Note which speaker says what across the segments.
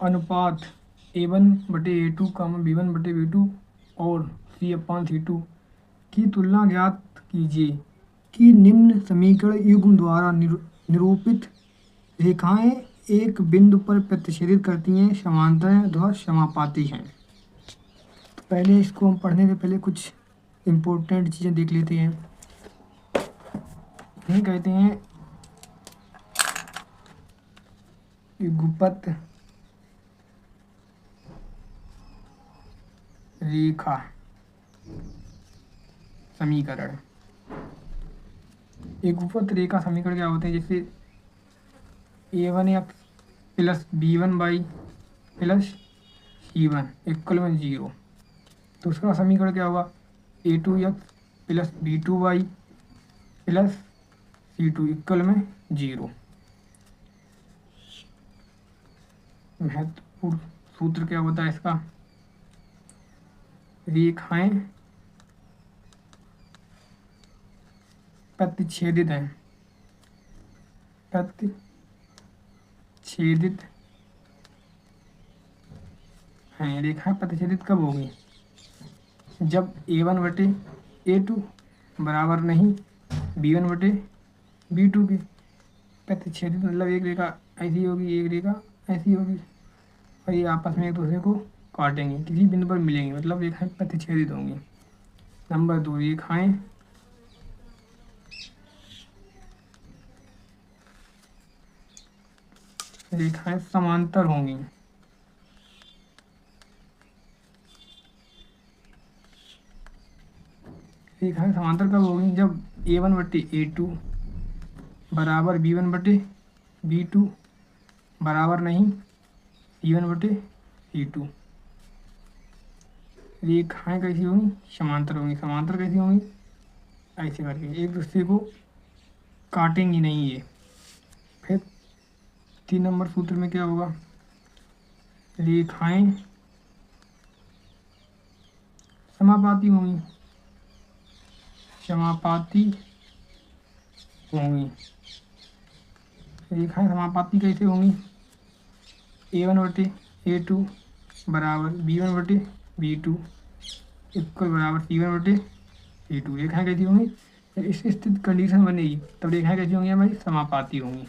Speaker 1: अनुपात A1/A2, B1/B2 और C/C2 की तुलना ज्ञात कीजिए कि निम्न समीकरण युग्म द्वारा निरूपित रेखाएं एक बिंदु पर प्रतिच्छेदित करती हैं, समांतर हैं अथवा समापाती हैं। तो पहले इसको हम पढ़ने से पहले कुछ इम्पोर्टेंट चीज़ें देख लेते हैं। इन्हें कहते हैं युगपत रेखा समीकरण। युगपत रेखा समीकरण क्या होते हैं? जैसे A1x plus B1y plus C1 equal में 0। दूसरा समीकरण क्या होगा? A2x plus B2y plus C2 equal में 0। महत्वपूर्ण सूत्र क्या होता है इसका? रेखाएं प्रतिच्छेदित हैं। प्रतिच्छेदित हैं। रेखाएं प्रतिच्छेदित कब होगी? जब A1/A2 बराबर नहीं B1/B2 के। प्रतिच्छेदित मतलब एक रेखा ऐसी होगी, एक रेखा ऐसी होगी और ये आपस में एक दूसरे को काटेंगे, किसी बिंदु पर मिलेंगे, मतलब रेखाएं प्रतिच्छेदित होंगी। नंबर 2, रेखाएं समांतर होंगी। रेखाएं समांतर कब होगी? जब A1/A2 बराबर B1/B2 बराबर नहीं C1/C2। रेखाएं कैसी होंगी? समांतर होंगी। समांतर कैसी होंगी? ऐसे करके एक दूसरे को काटेंगी नहीं ये। फिर 3 नंबर सूत्र में क्या होगा? रेखाएं समापाती होंगी। समापाती होंगी। रेखाएं समापाती कैसे होंगी? A1/A2 बराबर B1/B2 इक्वल बराबर C1/C2। रेखाएं कैसी होंगी? इस स्थिति कंडीशन बनेगी तब रेखाएं कैसी होंगी हमारी? समापाती होंगी।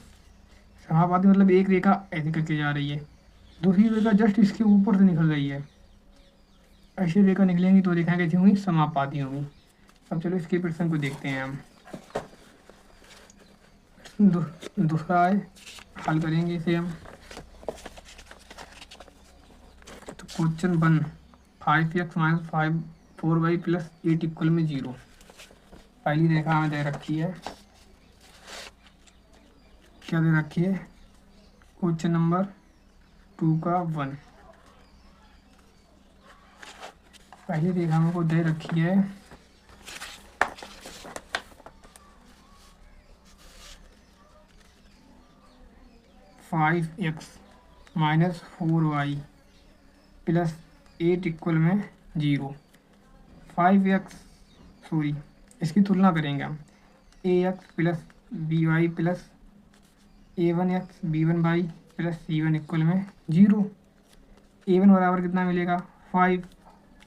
Speaker 1: समापाती मतलब एक रेखा ऐसे करके जा रही है, दूसरी रेखा जस्ट इसके ऊपर से निकल रही है। ऐसी रेखा निकलेंगी तो रेखाएं कैसी होंगी? समापाती होंगी। अब चलो इसके प्रश्न को देखते हैं हम। दूसरा है, हल करेंगे इसे हम। तो क्वेश्चन 1, 5x - 4y + 8 इक्वल में 0। पहली रेखा हमें दे रखी है। क्या दे रखी है? क्वेश्चन नंबर 2 का 1। पहली रेखा हमको दे रखी है 5x - 4y + 8 इक्वल में 0। 5x इसकी तुलना करेंगे हम। ax + by + a1x b1y + c1 equal में 0। a1 बराबर कितना मिलेगा? 5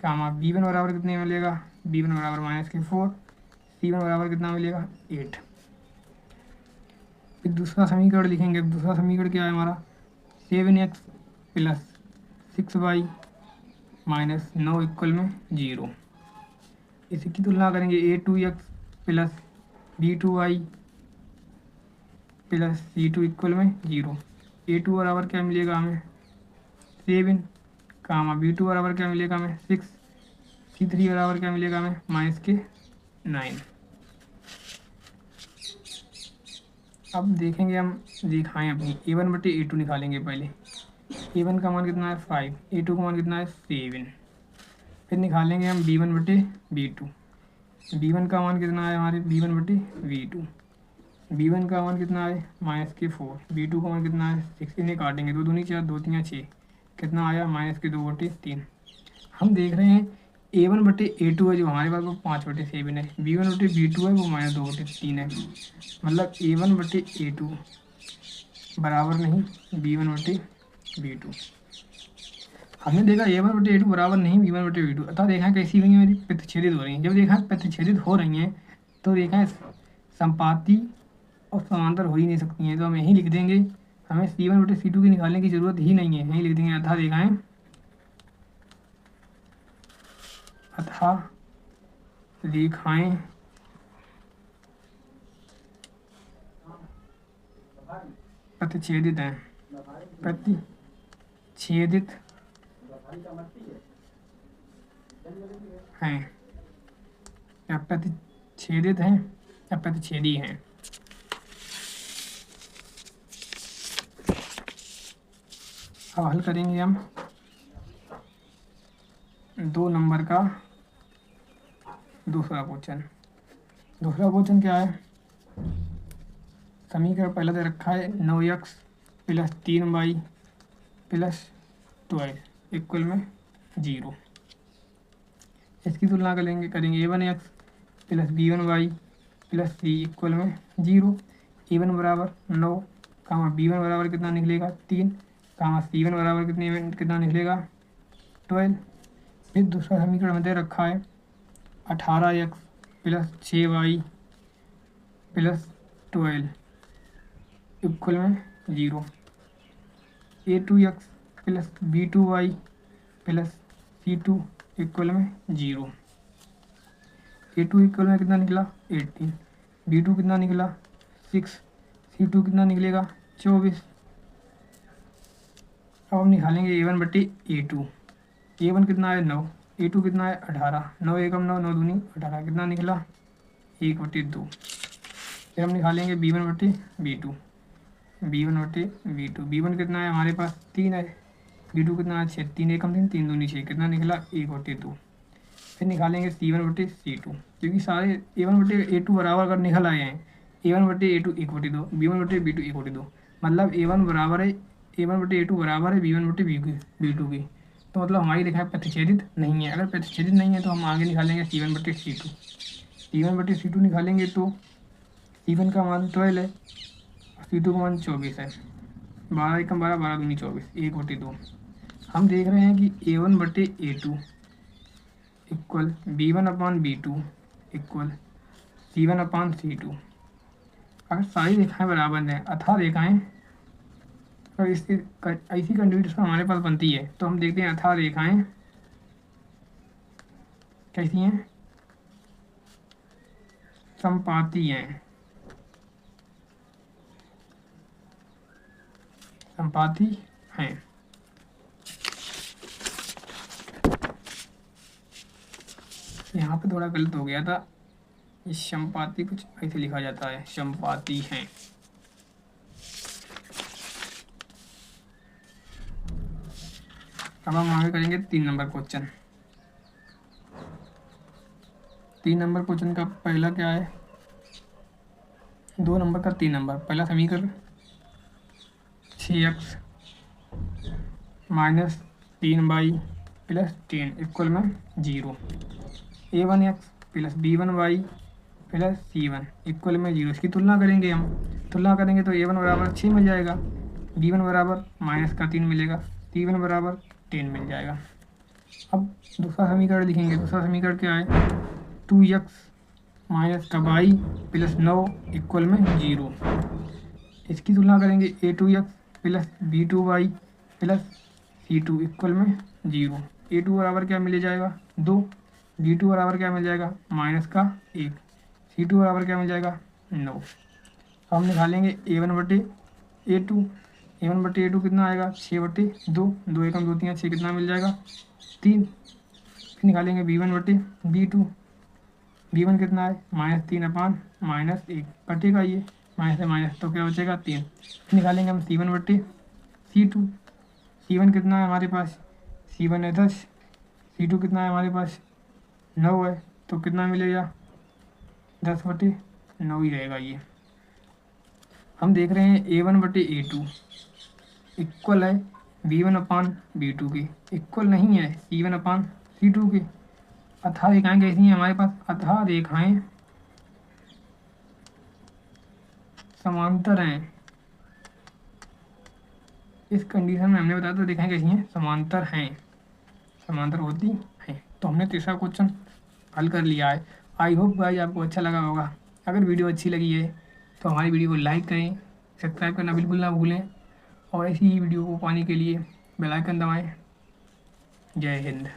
Speaker 1: कामा b1 बराबर कितने मिलेगा? b1 बराबर -4। c1 बराबर कितना मिलेगा? 8। फिर दूसरा समीकरण लिखेंगे। दूसरा समीकरण क्या है हमारा? 7x + 6y - 9 इक्वल में 0। इसकी तुलना करेंगे। a2x + b2y + c2 इक्वल में 0। a2 बराबर क्या मिलेगा हमें? 7 कामा b2 बराबर क्या मिलेगा हमें? 6। c3 बराबर क्या मिलेगा हमें? -9। अब देखेंगे हम रेखाएं अपनी। A1/A2 निकालेंगे पहले। A1 का मान कितना है? 5। A2 का मान कितना है? 7। फिर निकालेंगे हम B1/B2। B1 का मान कितना है हमारे? B1/B2। B1 का मान कितना है? -4। B2 का मान कितना है? 6। इन्हें काटेंगे। 2 दूनी 4, 2 3 6। कितना आया? -2/3। हम देख रहे हैं A1/A2 है जो हमारे पास, वो 5/7 है। B1/B2 है वो -2/3 है। मतलब A1/A2 बराबर नहीं B1/B2 B2। हमने देखा A1/A2 बराबर नहीं B1/B2, अतः देखा है कैसी हुई है मेरी, प्रतिच्छेदित हो रही हैं। जब देखा है प्रतिच्छेदित हो रही हैं तो देखा है संपाती और समांतर हो ही नहीं सकती हैं, तो हम यहीं लिख देंगे, हमें C1/C2 की निकालने की जरूरत ही नहीं है, यहीं लिख देंगे अतः देखा है, अतः रेखाएं प्रतिच्छेदित हैं, प्रतिच्छेदित हैं या प्रतिच्छेदित हैं या प्रतिच्छेदी हैं। अब हल करेंगे हम 2 नंबर का दूसरा क्वेश्चन। दूसरा क्वेश्चन क्या है, समीकरण पहले दे रखा है 9x + 3y + 12 इक्वल में 0। इसकी तुलना करेंगे a1x + b1y + c इक्वल में 0। a1 बराबर 9, b1 बराबर कितना निकलेगा 3, c1 बराबर कितना निकलेगा 12। फिर दूसरा समीकरण में दे रखा है 18x + 6y + 12 इक्वल में 0। a2x + b2y + c2 इक्वल में 0। a2 इक्वल में कितना निकला 18, b2 कितना निकला 6, c2 कितना निकलेगा 24। अब हम निकालेंगे a1/a2। a1 कितना है 9, a2 कितना है 18, 9 एकम 9, 9 दूनी 18, कितना निकला 1/2। फिर हम निकालेंगे b1/b2, b1/b2, b1 कितना है हमारे पास 3 है, b2 कितना है 6, 3 एकम 3, 3 दूनी 6, कितना निकला 1/2। फिर निकालेंगे c1/c2, क्योंकि सारे a1/a2 बराबर अगर निकल आए हैं, a1/a2 1/2, b1/b2 1/2, मतलब a1 बराबर है a1/a2 बराबर है b1/b2 की, तो मतलब हमारी रेखा प्रतिच्छेदित नहीं है। अगर प्रतिच्छेदित नहीं है तो हम आगे निकालेंगे c1/c2। c1/c2 निकालेंगे तो c1 का मान 12 है और c2 का मान 24 है, 12 एकम 12, 12 दूनी 24, 1/2। हम देख रहे हैं कि a1/a2 equal b1/b2 equal c1/c2। अगर सारी रेखाएं बराबर हैं, अतः रेखाएं, अगर इसकी ऐसी कंडीशन हमारे पास बनती है तो हम देखते हैं अतः रेखाएं कैसी हैं, संपाती हैं, संपाती हैं। यहाँ पे थोड़ा गलत हो गया था, ये संपाती कुछ ऐसे लिखा जाता है, संपाती हैं। अब हम आगे करेंगे 3 नंबर क्वेश्चन। 3 नंबर क्वेश्चन का पहला क्या है, 2 नंबर का 3 नंबर, पहला समीकरण 6x - 3y + 10 इक्वल में 0। a1x + b1y + c1 इक्वल में 0। इसकी तुलना करेंगे हम, तुलना करेंगे तो a1 बराबर 6 मिल जाएगा, b1 बराबर -3 मिलेगा, c1 बराबर 10 मिल जाएगा। अब दूसरा समीकरण लिखेंगे। दूसरा समीकरण क्या है, 2x - y + 9 इक्वल में 0। इसकी तुलना करेंगे a2x + b2y + c2 इक्वल में 0। a2 बराबर क्या मिल जाएगा 2, b2 बराबर क्या मिल जाएगा -1, c2 बराबर क्या मिल जाएगा 9। हम निकालेंगे a1/a2, a1/a2 कितना आएगा 6/2, 2 एकम 2 3 6, कितना मिल जाएगा 3। फिर निकालेंगे b1/b2, b1 कितना है -3/-1, कटेगा ये माइनस से माइनस, तो क्या बचेगा 3। फिर निकालेंगे हम c1/c2, c1 कितना है हमारे पास, c1 है 10, c2 कितना है हमारे पास 9 है, तो कितना मिलेगा 10/9 ही रहेगा ये। हम देख रहे हैं a1/a2 इक्वल है b1/b2 के, इक्वल नहीं है c1/c2 के। अतः रेखाएं कैसी हैं हमारे पास, अतः रेखाएं समांतर हैं, इस कंडीशन में हमने बताया तो देखें कैसी हैं, समांतर हैं, समांतर होती हैं। तो हमने तीसरा क्वेश्चन हल कर लिया है। आई होप गाइस आपको अच्छा लगा होगा। अगर वीडियो अच्छी लगी है तो हमारी वीडियो को लाइक करें, सब्सक्राइब करना बिल्कुल ना भूलें और ऐसी ही वीडियो को पाने के लिए बेल आइकन दबाएं। जय हिंद।